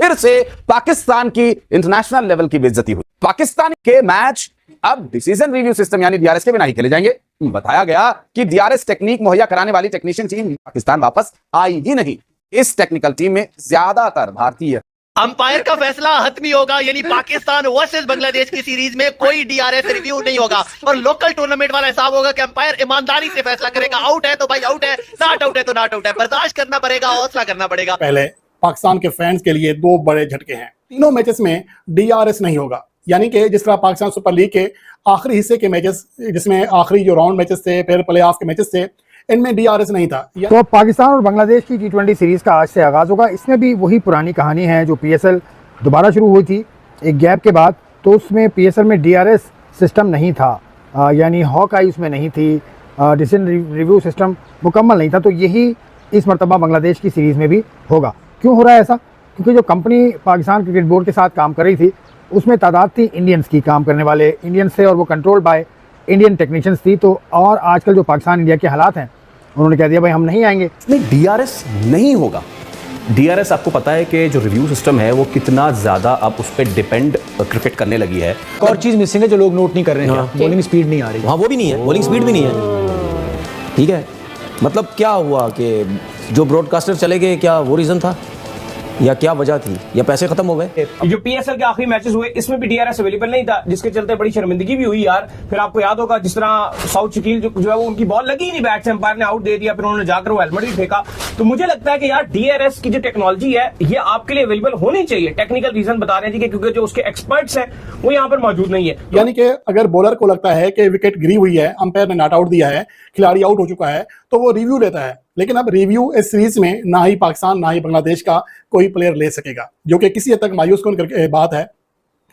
फिर से पाकिस्तान की इंटरनेशनल लेवल की बेइज्जती हुई। पाकिस्तान के मैच अब डिसीजन रिव्यू सिस्टम यानी डीआरएस के बिना ही खेले जाएंगे। बताया गया कि डीआरएस टेक्निक मुहैया कराने वाली टेक्नीशियन टीम पाकिस्तान वापस आई ही नहीं। इस टेक्निकल टीम में ज्यादातर भारतीय। अंपायर का फैसला हतमी होगा, यानी पाकिस्तान वर्सेस बांग्लादेश की सीरीज में कोई डीआरएस रिव्यू नहीं होगा और लोकल टूर्नामेंट वाला हिसाब होगा कि अंपायर ईमानदारी से फैसला करेगा। आउट है तो भाई आउट है, नॉट आउट है तो नॉट आउट है। बर्दाश्त करना पड़ेगा, हौसला करना पड़ेगा। पहले पाकिस्तान के फैंस के लिए दो बड़े झटके हैं। तीनों मैचेस में डीआरएस नहीं होगा, यानी कि जिस तरह पाकिस्तान सुपर लीग के आखिरी हिस्से के मैचेस, जिसमें आखिरी जो राउंड मैचेस थे, फिर प्ले ऑफ के मैचेस थे, इनमें डीआरएस नहीं था। तो पाकिस्तान और बांग्लादेश की T20 सीरीज का आज से आगाज़ होगा। इसमें भी वही पुरानी कहानी है जो PSL दोबारा शुरू हुई थी एक गैप के बाद। तो उसमें PSL में डीआरएस सिस्टम नहीं था, यानी हॉक-आई उसमें नहीं थी, डिसीजन रिव्यू सिस्टम मुकम्मल नहीं था। तो यही इस मरतबा बांग्लादेश की सीरीज़ में भी होगा। क्यों हो रहा है ऐसा? क्योंकि जो कंपनी पाकिस्तान क्रिकेट बोर्ड के साथ काम कर रही थी उसमें तादाद थी इंडियंस की, काम करने वाले इंडियंस थे और वो कंट्रोल बाय इंडियन टेक्नीशियंस थी। तो और आजकल जो पाकिस्तान इंडिया के हालात हैं, उन्होंने कह दिया भाई हम नहीं आएंगे। नहीं, डीआरएस नहीं होगा। डीआरएस आपको पता है कि जो रिव्यू सिस्टम है वो कितना ज़्यादा अब उस पर डिपेंड क्रिकेट करने लगी है। और चीज़ मिसिंग है जो लोग नोट नहीं कर रहे हैं, बॉलिंग स्पीड नहीं आ रही। हाँ, वो भी नहीं है, बॉलिंग स्पीड भी नहीं है। ठीक है, मतलब क्या हुआ कि जो ब्रॉडकास्टर चले गए, क्या वो रीज़न था या क्या वजह थी, या पैसे खत्म हो गए? जो PSL के आखिरी मैचेस हुए इसमें भी डीआरएस अवेलेबल नहीं था, जिसके चलते बड़ी शर्मिंदगी भी हुई यार। फिर आपको याद होगा जिस तरह साउथ शकील जो है वो उनकी बॉल लगी ही नहीं, बैट से अंपायर ने आउट दे दिया, फिर उन्होंने जाकर वो हेलमेट भी फेंका। तो मुझे लगता है कि यार डीआरएस की जो टेक्नोलॉजी है ये आपके लिए अवेलेबल होनी चाहिए। टेक्निकल रीजन बता रहे थे क्योंकि जो उसके एक्सपर्ट्स हैं वो यहाँ पर मौजूद नहीं है। यानी कि अगर बॉलर को लगता है कि विकेट गिरी हुई है, अंपायर ने नॉट आउट दिया है, खिलाड़ी आउट हो चुका है, तो वो रिव्यू लेता है। लेकिन अब रिव्यू इस सीरीज में ना ही पाकिस्तान ना ही बांग्लादेश का कोई प्लेयर ले सकेगा, जो कि किसी हद तक मायूस कौन बात है।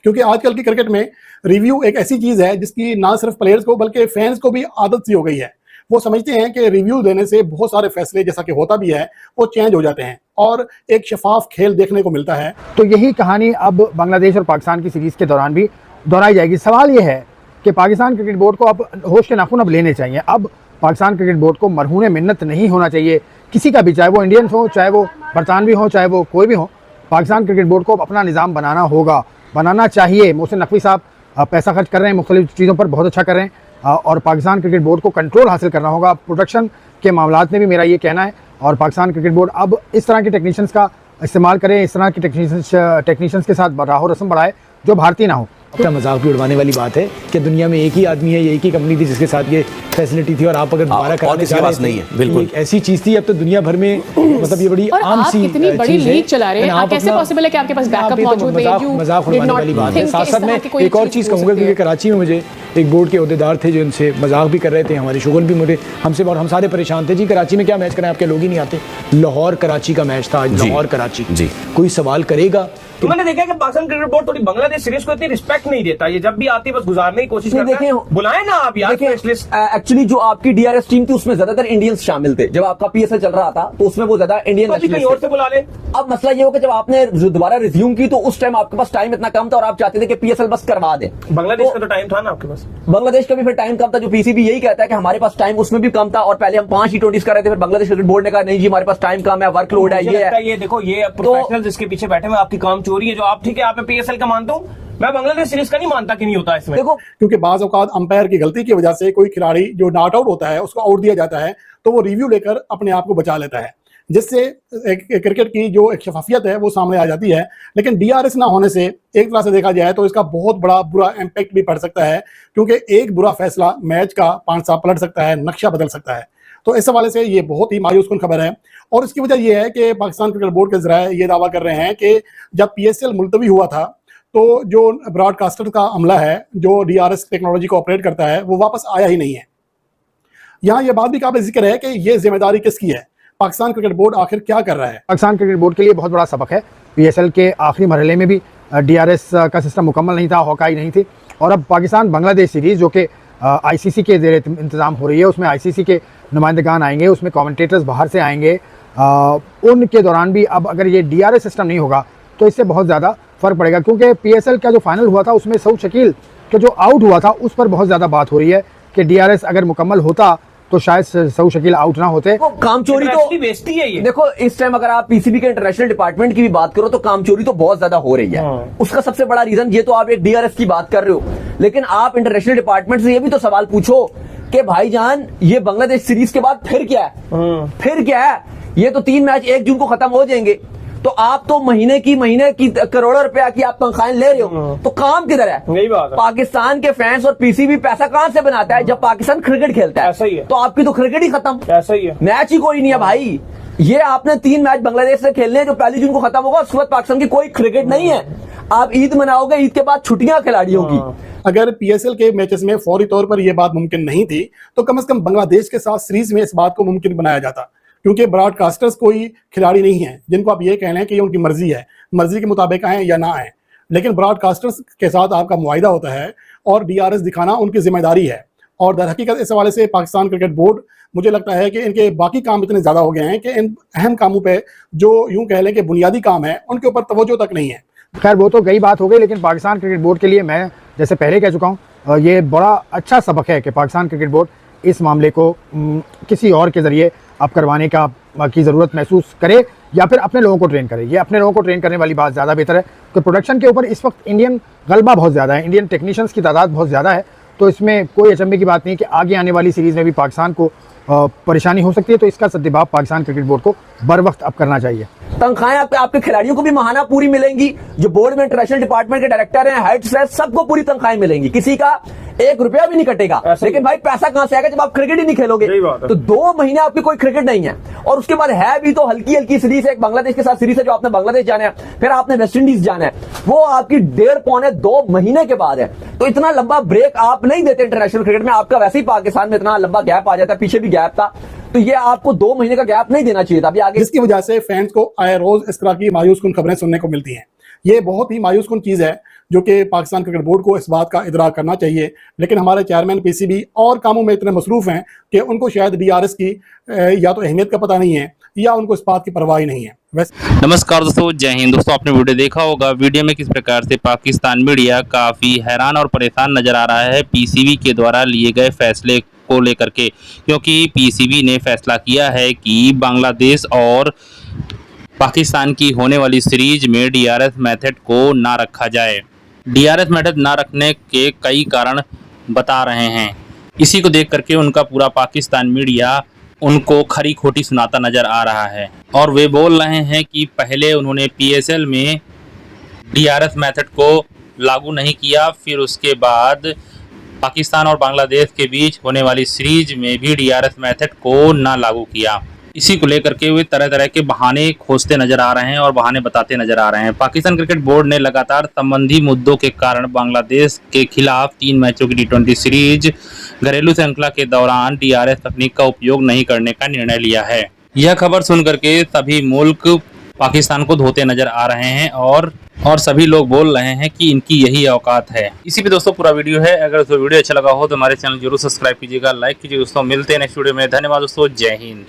क्योंकि आजकल की क्रिकेट में रिव्यू एक ऐसी चीज है जिसकी ना सिर्फ प्लेयर्स को बल्कि फैंस को भी आदत सी हो गई है। वो समझते हैं कि रिव्यू देने से बहुत सारे फैसले, जैसा कि होता भी है, वो चेंज हो जाते हैं और एक शफाफ खेल देखने को मिलता है। तो यही कहानी अब बांग्लादेश और पाकिस्तान की सीरीज के दौरान भी दोहराई जाएगी। सवाल ये है कि पाकिस्तान क्रिकेट बोर्ड को अब होश के नाखून अब लेने चाहिए। अब पाकिस्तान क्रिकेट बोर्ड को मरहून मिन्नत नहीं होना चाहिए किसी का भी, चाहे वो इंडियंस हो, चाहे वो बरतानवी हो, चाहे वो कोई भी हो। पाकिस्तान क्रिकेट बोर्ड को अपना निज़ाम बनाना होगा, बनाना चाहिए। मोहसिन नकवी साहब पैसा खर्च कर रहे हैं मुख्तलिफ चीज़ों पर, बहुत अच्छा कर रहे हैं, और पाकिस्तान क्रिकेट बोर्ड को कंट्रोल हासिल करना होगा। प्रोडक्शन के मामलात में भी मेरा ये कहना है, और पाकिस्तान क्रिकेट बोर्ड अब इस तरह के टेक्नीशियंस का इस्तेमाल करें, इस तरह के टेक्नीशियंस के साथ राहो रस्म बढ़ाए जो भारतीय ना हो। अपना मजाक भी उड़वाने वाली बात है कि दुनिया में एक ही आदमी है, एक ही कंपनी थी जिसके साथ ये फैसिलिटी थी, और आप अगर दोबारा कराने जा रहे नहीं है, बिल्कुल ऐसी चीज थी। अब तो दुनिया भर में मतलब ये बड़ी आम सी इतनी बड़ी लीग चला रहे हैं, कैसे पॉसिबल है कि आपके पास बैकअप मौजूद है? मजाक उड़वाने वाली बात है। साथ साथ में एक और चीज़ कहूँगा, क्योंकि कराची में मुझे एक बोर्ड के अहदेदार थे जो उनसे मजाक भी कर रहे थे, हमारे शुगल भी मुझे हमसे, और हम सारे परेशान थे जी कराची में क्या मैच करें, आपके लोग ही नहीं आते। लाहौर कराची का मैच था आज, लाहौर कराची जी, कोई सवाल करेगा? तो मैंने देखा कि पाकिस्तान क्रिकेट बोर्ड थोड़ी बांग्लादेश सीरीज को इतनी रिस्पेक्ट नहीं देता। ये जब भी आती है बस गुजारने की कोशिश करता है। बुलाए ना आप यार। एक्चुअली जो आपकी डीआरएस टीम थी उसमें ज्यादातर इंडियंस शामिल थे। जब आपका PSL चल रहा था तो उसमें वो ज्यादा इंडियन कहीं और से बुला ले। अब मसला ये हो कि जब आपने दोबारा रिज्यूम की तो उस टाइम आपके पास टाइम इतना कम था और आप चाहते थे कि PSL बस करवा दे। बांग्लादेश का तो टाइम था ना आपके पास? बांग्लादेश का भी फिर टाइम कम था, जो PCB यही कहता है कि हमारे पास टाइम उसमें भी कम था, और पहले हम 5 T20 कर रहे थे, फिर बांग्लादेश क्रिकेट बोर्ड ने कहा नहीं जी हमारे पास टाइम कम है, वर्कलोड है, ये देखो ये प्रोफेशनल जिसके पीछे बैठे हुए आपकी काम चोरी है। जो आप ठीक है आप PSL का मानता हूँ, मैं बांग्लादेश सीरीज का नहीं मानता कि नहीं होता इसमें। देखो क्योंकि बाज़ औक़ात अंपायर की गलती की वजह से कोई खिलाड़ी जो नॉट आउट होता है उसको आउट दिया जाता है, तो वो रिव्यू लेकर अपने आप को बचा लेता है, जिससे एक क्रिकेट की जो एक शफाफियत है वो सामने आ जाती है। लेकिन डीआरएस ना होने से एक तरह से देखा जाए तो इसका बहुत बड़ा बुरा इम्पैक्ट भी पड़ सकता है, क्योंकि एक बुरा फैसला मैच का 5 साल पलट सकता है, नक्शा बदल सकता है। तो इस हवाले से ये बहुत ही मायूस कुन खबर है। और इसकी वजह यह है कि पाकिस्तान क्रिकेट बोर्ड के ज़राए ये दावा कर रहे हैं कि जब PSL मुलतवी हुआ था तो जो ब्रॉडकास्टर का अमला है जो डीआरएस टेक्नोलॉजी को ऑपरेट करता है वो वापस आया ही नहीं है। यहाँ ये बात भी काबिल जिक्र है कि ये जिम्मेदारी किसकी है, पाकिस्तान क्रिकेट बोर्ड आखिर क्या कर रहा है। पाकिस्तान क्रिकेट बोर्ड के लिए बहुत बड़ा सबक है। PSL के आखिरी मरहले में भी डीआरएस का सिस्टम मुकम्मल नहीं था, हॉकाई नहीं थी, और अब पाकिस्तान बांग्लादेश सीरीज़ जो कि ICC के ज़ेर इंतज़ाम हो रही है, उसमें ICC के नुमाइंदगान आएंगे, उसमें कमेंटेटर्स बाहर से आएंगे। उनके दौरान भी अब अगर ये डीआरएस सिस्टम नहीं होगा तो इससे बहुत ज़्यादा फ़र्क पड़ेगा, क्योंकि PSL का जो फाइनल हुआ था उसमें सऊद शकील का जो आउट हुआ था उस पर बहुत ज़्यादा बात हो रही है कि डीआरएस अगर मुकम्मल होता तो शायद सऊद शकील आउट ना होते। कामचोरी तो बेचती है ये। देखो, इस टाइम अगर आप पीसीबी के इंटरनेशनल डिपार्टमेंट की भी बात करो तो कामचोरी तो बहुत ज्यादा हो रही है। उसका सबसे बड़ा रीजन, ये तो आप एक डीआरएस की बात कर रहे हो, लेकिन आप इंटरनेशनल डिपार्टमेंट से ये भी तो सवाल पूछो कि भाईजान ये बांग्लादेश सीरीज के बाद फिर क्या है? फिर क्या है? ये तो 3 मैच 1 जून को खत्म हो जाएंगे, तो आप तो महीने की करोड़ों रुपया की आप तनख्वाहें ले रहे हो, तो काम किधर है? यही बात है। पाकिस्तान के फैंस और पीसीबी पैसा कहां से बनाता है? जब पाकिस्तान क्रिकेट खेलता है। ऐसा ही है। तो आपकी तो क्रिकेट ही खत्म, ऐसा ही है। मैच ही कोई नहीं है भाई। ये आपने 3 मैच बांग्लादेश से खेलने हैं जो 1 जून को खत्म होगा, उसके बाद पाकिस्तान की कोई क्रिकेट नहीं है। आप ईद मनाओगे, ईद के बाद छुट्टियां खिलाड़ियों की। अगर पीएसएल के मैचेस में फौरी तौर पर यह बात मुमकिन नहीं थी तो कम से कम बांग्लादेश के साथ सीरीज में इस बात को मुमकिन बनाया जाता, क्योंकि ब्रॉडकास्टर्स कोई खिलाड़ी नहीं है जिनको आप ये कह लें कि ये उनकी मर्जी है, मर्जी के मुताबिक आए या ना आए। लेकिन ब्रॉडकास्टर्स के साथ आपका मुआहिदा होता है और डीआरएस दिखाना उनकी जिम्मेदारी है। और दर हकीकत इस हवाले से पाकिस्तान क्रिकेट बोर्ड, मुझे लगता है कि इनके बाकी काम इतने ज़्यादा हो गए हैं कि इन अहम कामों पे, जो यूं कह लें कि बुनियादी काम है, उनके ऊपर तवज्जो तक नहीं है। खैर वो तो कई बात हो गई, लेकिन पाकिस्तान क्रिकेट बोर्ड के लिए मैं जैसे पहले कह चुका हूँ, ये बड़ा अच्छा सबक है कि पाकिस्तान क्रिकेट बोर्ड इस मामले को किसी और के ज़रिए अब करवाने की ज़रूरत महसूस करे या फिर अपने लोगों को ट्रेन करे। ये अपने लोगों को ट्रेन करने वाली बात ज़्यादा बेहतर है, तो प्रोडक्शन के ऊपर इस वक्त इंडियन गलबा बहुत ज़्यादा है, इंडियन टेक्नीशियंस की तादाद बहुत ज़्यादा है, तो इसमें कोई अचंभे की बात नहीं कि आगे आने वाली सीरीज़ में भी पाकिस्तान को परेशानी हो सकती है। तो इसका सद्देबाब पाकिस्तान क्रिकेट बोर्ड को बर वक्त अब करना चाहिए। तनख्वाहें आपके खिलाड़ियों को भी महाना पूरी मिलेंगी, जो बोर्ड में इंटरनेशनल डिपार्टमेंट के डायरेक्टर हैं, हेड्स हैं, सबको पूरी तनख्वाहें मिलेंगी, किसी का 1 रुपया भी नहीं कटेगा। लेकिन भाई पैसा कहां से आएगा जब आप क्रिकेट ही नहीं खेलोगे? तो 2 महीने आपकी कोई क्रिकेट नहीं है, और उसके बाद है भी तो हल्की हल्की सीरीज है। एक बांग्लादेश के साथ सीरीज है जो आपने बांग्लादेश जाना है, फिर आपने वेस्ट इंडीज जाना है, वो आपकी 1.5-2 महीने के बाद है। तो इतना लंबा ब्रेक आप नहीं देते इंटरनेशनल क्रिकेट में। आपका वैसे ही पाकिस्तान में इतना लंबा गैप आ जाता है, पीछे भी गैप था, तो ये आपको 2 महीने का गैप नहीं देना चाहिए था अभी आगे, जिसकी वजह से फैंस को आए रोज इस तरह की मायूसकुन खबरें सुनने को मिलती हैं। ये बहुत ही मायूसकुन चीज़ है जो कि पाकिस्तान क्रिकेट बोर्ड को इस बात का इदराक करना चाहिए। लेकिन हमारे चेयरमैन पीसीबी और कामों में इतने मसरूफ हैं कि उनको शायद डीआरएस की या तो अहमियत का पता नहीं है या उनको इस बात की परवाह ही नहीं है। नमस्कार दोस्तों, जय हिंद। दोस्तों आपने वीडियो देखा होगा, वीडियो में किस प्रकार से पाकिस्तान मीडिया काफ़ी हैरान और परेशान नज़र आ रहा है पीसीबी के द्वारा लिए गए फैसले को लेकर के, क्योंकि पीसीबी ने फैसला किया है कि बांग्लादेश और पाकिस्तान की होने वाली सीरीज में डीआरएस मेथड को ना रखा जाए। डीआरएस मेथड ना रखने के कई कारण बता रहे हैं। इसी को देख करके उनका पूरा पाकिस्तान मीडिया उनको खरी खोटी सुनाता नज़र आ रहा है, और वे बोल रहे हैं कि पहले उन्होंने पीएसएल में डीआरएस मेथड को लागू नहीं किया, फिर उसके बाद पाकिस्तान और बांग्लादेश के बीच होने वाली सीरीज में भी डीआरएस मेथड को ना लागू किया। इसी को लेकर के वे तरह तरह के बहाने खोजते नजर आ रहे हैं और बहाने बताते नजर आ रहे हैं। पाकिस्तान क्रिकेट बोर्ड ने लगातार संबंधी मुद्दों के कारण बांग्लादेश के खिलाफ 3 मैचों की T20 सीरीज घरेलू श्रृंखला के दौरान डीआरएस तकनीक का उपयोग नहीं करने का निर्णय लिया है। यह खबर सुनकर के सभी मुल्क पाकिस्तान को धोते नजर आ रहे हैं और सभी लोग बोल रहे हैं कि इनकी यही औकात है। इसी पे दोस्तों पूरा वीडियो है। अगर दोस्तों वीडियो अच्छा लगा हो तो हमारे चैनल जरूर सब्सक्राइब कीजिएगा, लाइक कीजिए। दोस्तों मिलते हैं नेक्स्ट वीडियो में। धन्यवाद दोस्तों, जय हिंद।